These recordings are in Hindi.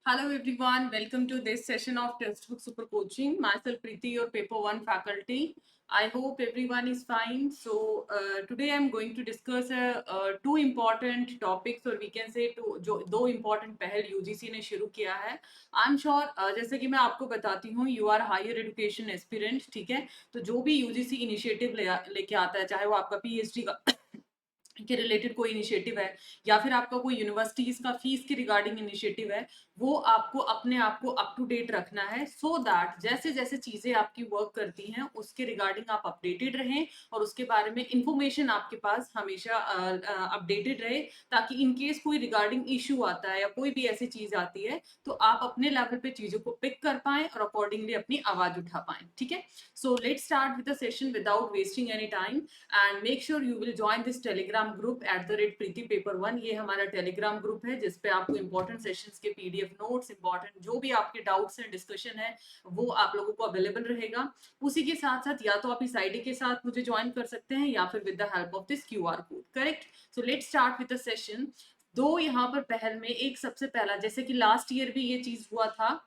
Hello everyone, welcome to this session of Textbook Super Coaching. Myself Preeti, your paper 1 faculty. I hope everyone is fine. So today I'm going to discuss two important topics, or we can say जो दो important पहल UGC ने शुरू किया है. I'm sure जैसे कि मैं आपको बताती हूँ, you are higher education aspirant, ठीक है. तो जो भी UGC इनिशिएटिव लेके आता है, चाहे वो आपका PhD का के रिलेटेड कोई इनिशिएटिव है या फिर आपका कोई यूनिवर्सिटीज का फीस के रिगार्डिंग इनिशिएटिव है, वो आपको अपने आप को अप टू डेट रखना है सो दैट जैसे जैसे चीजें आपकी वर्क करती हैं उसके रिगार्डिंग आप अपडेटेड रहें और उसके बारे में इंफॉर्मेशन आपके पास हमेशा अपडेटेड रहे, ताकि इन केस कोई रिगार्डिंग इशू आता है या कोई भी ऐसी चीज आती है तो आप अपने लेवल पे चीजों को पिक कर पाएं और अकॉर्डिंगली अपनी आवाज उठा पाएं. ठीक है, so let's start with the session without wasting any time and make sure you will join this Telegram group @Preeti paper 1. ये हमारा टेलीग्राम ग्रुप है जिसपे आपको इंपॉर्टेंट सेशंस के पीडीएफ नोट्स, इंपॉर्टेंट जो भी आपके डाउट्स हैं, डिस्कशन है, वो आप लोगों को अवेलेबल रहेगा. उसी के साथ साथ या तो आप इस आईडी के साथ मुझे ज्वाइन कर सकते हैं या फिर with the help of this QR code. Correct. So let's start with the session. दो यहाँ पर पहल में एक सबसे पहला, जैसे कि लास्ट ईयर भी ये चीज हुआ था,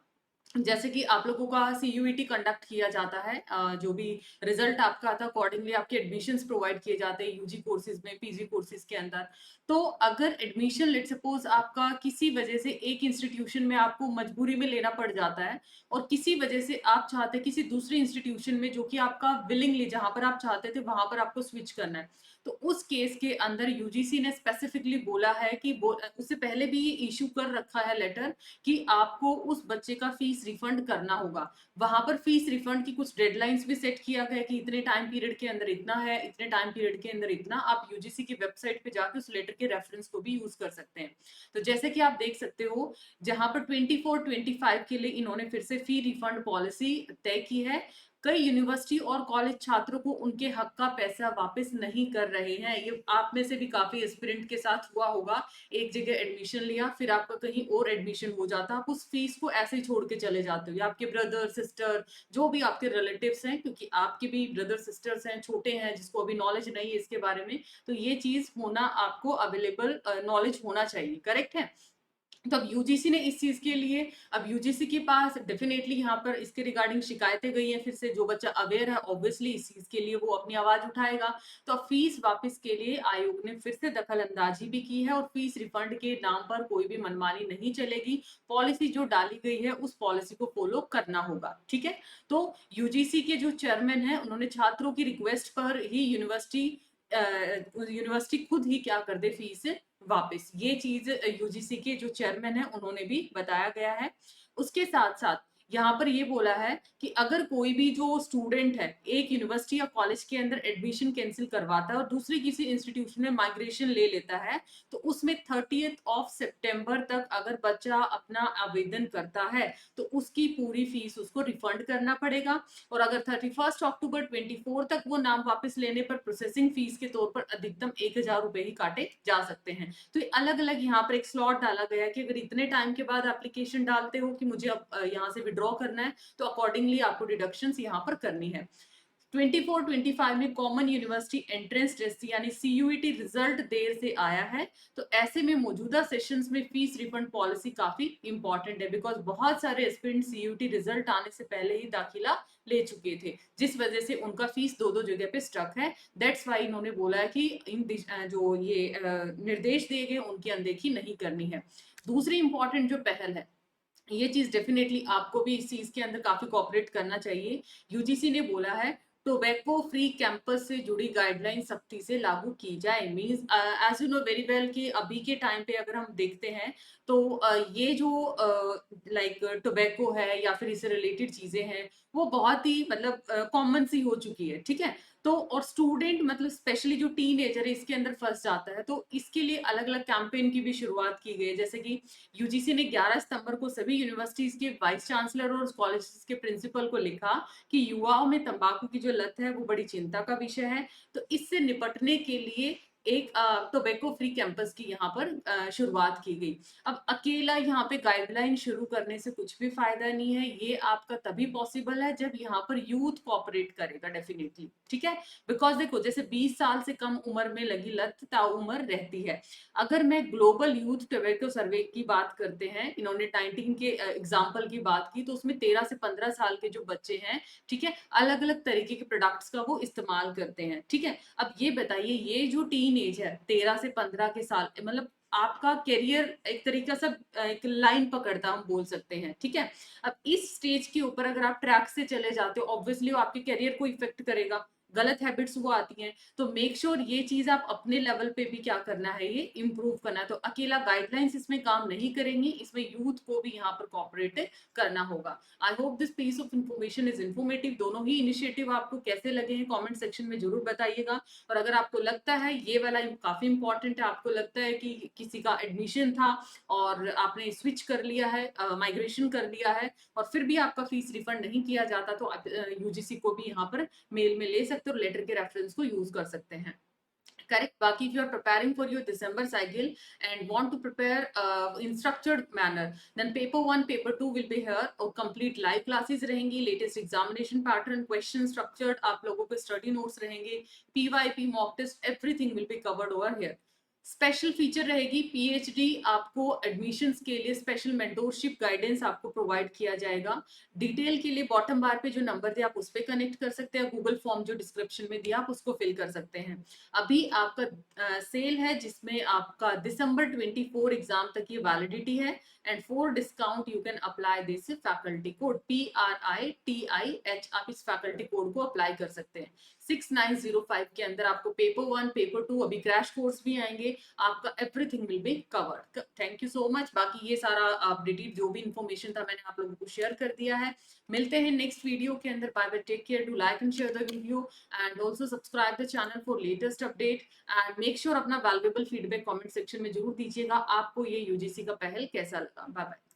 जैसे कि आप लोगों का CUET कंडक्ट किया जाता है, जो भी रिजल्ट आपका आता है अकॉर्डिंगली आपके एडमिशंस प्रोवाइड किए जाते हैं यूजी कोर्सेज में, पीजी कोर्सेज के अंदर. तो अगर एडमिशन लेट सपोज आपका किसी वजह से एक इंस्टीट्यूशन में आपको मजबूरी में लेना पड़ जाता है और किसी वजह से आप चाहते हैं किसी दूसरे इंस्टीट्यूशन में जो कि आपका विलिंगली जहां पर आप चाहते थे वहां पर आपको स्विच करना है, तो उस केस के अंदर यूजीसी ने स्पेसिफिकली बोला है कि उससे पहले भी ये इशू कर रखा है लेटर कि आपको उस बच्चे का फीस रिफंड करना होगा. वहां पर फीस रिफंड की कुछ डेडलाइंस भी सेट किया गया कि इतने टाइम पीरियड के अंदर इतना है, इतने टाइम पीरियड के अंदर इतना. आप यूजीसी की वेबसाइट पे जाकर उस लेटर के रेफरेंस को भी यूज कर सकते हैं. तो जैसे कि आप देख सकते हो, जहां पर 24-25 के लिए इन्होंने फिर से फी रिफंड पॉलिसी तय की है. कई यूनिवर्सिटी और कॉलेज छात्रों को उनके हक का पैसा वापस नहीं कर रहे हैं. ये आप में से भी काफी एस्पिरेंट के साथ हुआ होगा. एक जगह एडमिशन लिया, फिर आपका कहीं और एडमिशन हो जाता, आप उस फीस को ऐसे ही छोड़ के चले जाते हो, या आपके ब्रदर सिस्टर जो भी आपके रिलेटिव्स हैं, क्योंकि आपके भी ब्रदर सिस्टर्स हैं, छोटे हैं, जिसको अभी नॉलेज नहीं है इसके बारे में, तो ये चीज होना आपको अवेलेबल नॉलेज होना चाहिए. करेक्ट है. तो अब यूजीसी ने इस चीज के लिए, अब यूजीसी के पास डेफिनेटली यहाँ पर इसके रिगार्डिंग शिकायतें गई हैं. फिर से जो बच्चा अवेयर है ऑब्वियसली इस चीज के लिए वो अपनी आवाज उठाएगा. तो अब फीस वापस के लिए आयोग ने फिर से दखल अंदाजी भी की है और फीस रिफंड के नाम पर कोई भी मनमानी नहीं चलेगी. पॉलिसी जो डाली गई है उस पॉलिसी को फॉलो करना होगा. ठीक है. तो यूजीसी के जो चेयरमैन है उन्होंने छात्रों की रिक्वेस्ट पर ही यूनिवर्सिटी खुद ही क्या कर दे, फीस वापस. ये चीज यूजीसी के जो चेयरमैन है उन्होंने भी बताया गया है. उसके साथ साथ यहाँ पर ये बोला है कि अगर कोई भी जो स्टूडेंट है एक यूनिवर्सिटी या कॉलेज के अंदर एडमिशन कैंसिल करवाता है और दूसरी किसी इंस्टीट्यूशन में माइग्रेशन ले लेता है, तो उसमें 30 सितंबर तक अगर बच्चा अपना आवेदन करता है तो उसकी पूरी फीस उसको रिफंड करना पड़ेगा. और अगर 31 अक्टूबर 24 तक वो नाम वापस लेने पर प्रोसेसिंग फीस के तौर पर अधिकतम 1000 रुपए ही काटे जा सकते हैं. तो अलग अलग यहाँ पर एक स्लॉट डाला गया है कि अगर इतने टाइम के बाद एप्लीकेशन डालते हो कि मुझे अब यहाँ से विड्रॉ करना है, तो अकॉर्डिंगली आपको डिडक्शंस यहाँ पर करनी है. 24-25 में कॉमन यूनिवर्सिटी एंट्रेंस टेस्ट यानी CUET रिजल्ट देर से आया है. तो ऐसे में मौजूदा सेशंस में फीस रिफंड पॉलिसी काफी इंपॉर्टेंट है, बिकॉज बहुत सारे एस्पिरेंट CUET रिजल्ट आने से पहले ही दाखिला ले चुके थे, जिस वजह से उनका फीस दो दो जगह पे स्टक है. दैट्स वाई इन्होंने बोला है कि इन जो ये निर्देश दिए गए उनकी अनदेखी नहीं करनी है. दूसरी इंपॉर्टेंट जो पहल है, ये चीज डेफिनेटली आपको भी इस चीज के अंदर काफी कोऑपरेट करना चाहिए. यूजीसी ने बोला है टोबैको फ्री कैंपस से जुड़ी गाइडलाइन सख्ती से लागू की जाए. Means as you know very well कि अभी के टाइम पे अगर हम देखते हैं तो ये जो लाइक टोबैको है या फिर इससे रिलेटेड चीजें हैं वो बहुत ही मतलब कॉमन सी हो चुकी है. ठीक है. तो और स्टूडेंट मतलब स्पेशली जो टीनेजर है इसके अंदर फंस जाता है, तो इसके लिए अलग अलग कैंपेन की भी शुरुआत की गई है. जैसे कि यूजीसी ने 11 सितंबर को सभी यूनिवर्सिटीज के वाइस चांसलर और कॉलेज के प्रिंसिपल को लिखा कि युवाओं में तंबाकू की जो लत है वो बड़ी चिंता का विषय है. तो इससे निपटने के लिए एक टोबैको फ्री कैंपस की यहाँ पर शुरुआत की गई। अब अकेला यहाँ पे गाइडलाइन शुरू करने से कुछ भी फायदा नहीं है, ये आपका तभी पॉसिबल है जब यहाँ पर यूथ कोऑपरेट करेगा डेफिनेटली, ठीक है। बिकॉज देखो जैसे 20 साल से कम उम्र में लगी लत ताउम्र रहती है। अगर मैं ग्लोबल यूथ टोबैको सर्वे की बात करते हैं, इन्होंने 19 के एग्जाम्पल की बात की, तो उसमें 13 से 15 साल के जो बच्चे हैं, ठीक है, अलग अलग तरीके के प्रोडक्ट्स का वो इस्तेमाल करते हैं, ठीक है। अब ये बताइए, ये जो टीन एज है 13 से 15 के साल, मतलब आपका करियर एक तरीका से एक लाइन पकड़ता हम बोल सकते हैं, ठीक है। अब इस स्टेज के ऊपर अगर आप ट्रैक से चले जाते हो, ऑब्वियसली वो आपके करियर को इफेक्ट करेगा, गलत हैबिट्स वो आती हैं। तो मेक श्योर ये चीज आप अपने लेवल पे भी क्या करना है, ये इंप्रूव करना है। तो अकेला गाइडलाइंस इसमें काम नहीं करेंगी, इसमें यूथ को भी यहाँ पर कॉपरेट करना होगा। I hope this piece of information is informative. दोनों ही इनिशिएटिव आपको कैसे लगे हैं कमेंट सेक्शन में जरूर बताइएगा। और अगर आपको लगता है ये वाला काफी इंपॉर्टेंट है, आपको लगता है कि किसी का एडमिशन था और आपने स्विच कर लिया है, माइग्रेशन कर लिया है, और फिर भी आपका फीस रिफंड नहीं किया जाता, तो आप यूजीसी को भी यहाँ पर मेल में ले सकते हो, लेटर के रेफरेंस को यूज कर सकते हैं। Correct. Baki, if you are preparing for your December cycle and want to prepare in structured manner, then paper 1, paper 2 will be here, और complete live classes रहेंगी, latest examination pattern, question structured, आप लोगों को study notes रहेंगे, PYP mock test, everything will be covered over here. Special feature रहेगी पीएचडी, आपको एडमिशंस के लिए स्पेशल मेंटोरशिप गाइडेंस आपको प्रोवाइड किया जाएगा। डिटेल के लिए बॉटम बार पे जो नंबर दिया आप उस पर कनेक्ट कर सकते हैं, गूगल फॉर्म जो डिस्क्रिप्शन में दिया आप उसको फिल कर सकते हैं। अभी आपका सेल है जिसमें आपका दिसंबर 24 एग्जाम तक ये वैलिडिटी है, and for discount you can apply this faculty code PRITIH, आप इस फैकल्टी कोड को अप्लाई कर सकते हैं। 6905 के अंदर आपको पेपर 1, पेपर 2, अभी क्रैश कोर्स भी आएंगे, आपका everything will be covered. Thank you so much. बाकी ये सारा अपडेटेड जो भी इंफॉर्मेशन था मैंने आप लोगों को शेयर कर दिया है। मिलते हैं नेक्स्ट वीडियो के अंदर। Bye bye, take care, do like and share the video and also subscribe the channel for latest update, and make sure अपना वैल्यूएबल फीडबैक कमेंट सेक्शन में जरूर दीजिएगा, आपको ये यूजीसी का पहल कैसा लगा। Bye bye.